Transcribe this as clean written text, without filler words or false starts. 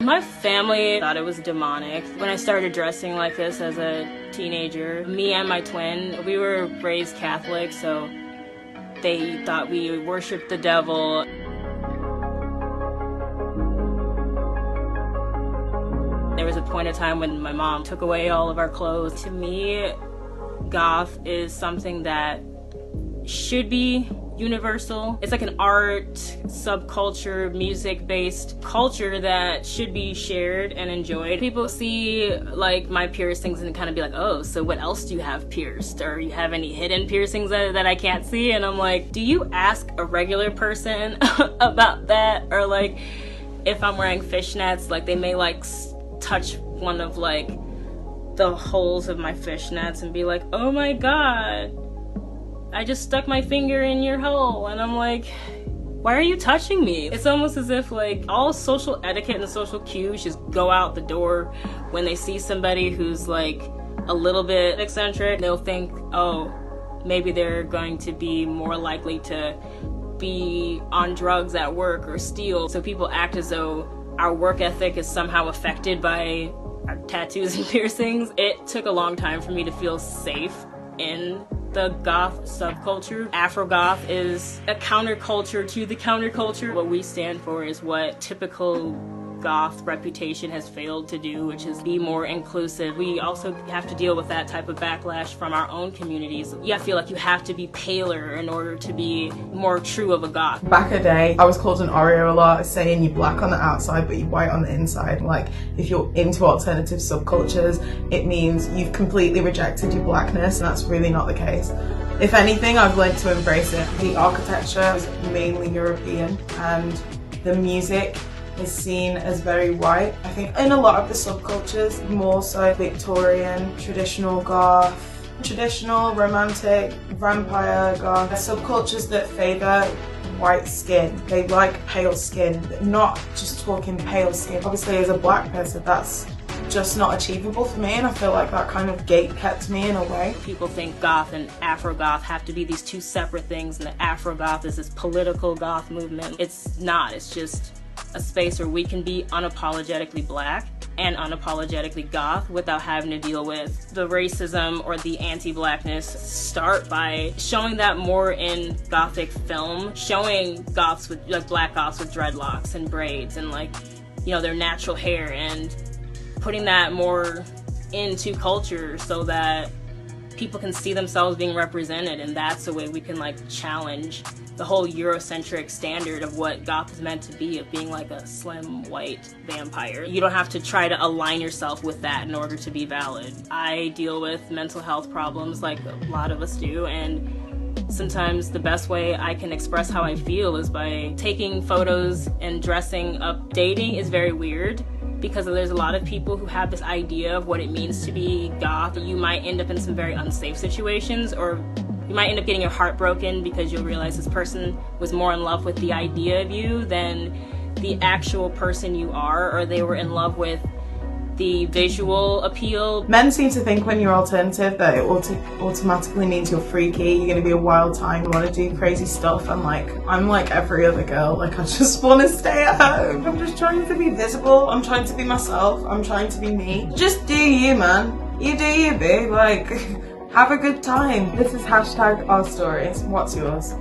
My family thought it was demonic. When I started dressing like this as a teenager, me and my twin, we were raised Catholic, so they thought we worshiped the devil. There was a point in time when my mom took away all of our clothes. To me, goth is something that should be universal. It's like an art, subculture, music-based culture that should be shared and enjoyed. People see like my piercings and kind of be like, oh, so what else do you have pierced? Or you have any hidden piercings that I can't see? And I'm like, do you ask a regular person about that? Or like, if I'm wearing fishnets, like they may like touch one of like the holes of my fishnets and be like, oh my God, I just stuck my finger in your hole. And I'm like, why are you touching me? It's almost as if like all social etiquette and social cues just go out the door when they see somebody who's like a little bit eccentric. They'll think, oh, maybe they're going to be more likely to be on drugs at work or steal. So people act as though our work ethic is somehow affected by our tattoos and piercings. It took a long time for me to feel safe in the goth subculture. Afro-goth is a counterculture to the counterculture. What we stand for is what typical goth reputation has failed to do, which is be more inclusive. We also have to deal with that type of backlash from our own communities. I feel like you have to be paler in order to be more true of a goth. Back in the day, I was called an Oreo a lot, saying you're black on the outside but you're white on the inside. Like, if you're into alternative subcultures, it means you've completely rejected your blackness, and that's really not the case. If anything, I've learned to embrace it. The architecture is mainly European, and the music is seen as very white. I think in a lot of the subcultures, more so Victorian, traditional goth, traditional, romantic, vampire goth, subcultures that favour white skin. They like pale skin, but not just talking pale skin. Obviously, as a black person, that's just not achievable for me, and I feel like that kind of gate kept me in a way. People think goth and Afro-goth have to be these two separate things, and the Afro-goth is this political goth movement. It's not. It's just a space where we can be unapologetically black and unapologetically goth without having to deal with the racism or the anti-blackness. Start by showing that more in gothic film, showing goths with like black goths with dreadlocks and braids and like, you know, their natural hair, and putting that more into culture so that people can see themselves being represented. And that's the way we can like challenge the whole Eurocentric standard of what goth is meant to be, of being like a slim white vampire. You don't have to try to align yourself with that in order to be valid. I deal with mental health problems like a lot of us do, and sometimes the best way I can express how I feel is by taking photos and dressing up. Dating is very weird because there's a lot of people who have this idea of what it means to be goth. You might end up in some very unsafe situations, or you might end up getting your heart broken because you'll realize this person was more in love with the idea of you than the actual person you are, or they were in love with the visual appeal. Men seem to think when you're alternative that it automatically means you're freaky, you're gonna be a wild time, you wanna do crazy stuff, and like, I'm like every other girl, like I just wanna stay at home. I'm just trying to be visible, I'm trying to be myself, I'm trying to be me. Just do you, man. You do you, babe, like, have a good time. This is #OurStories. What's yours?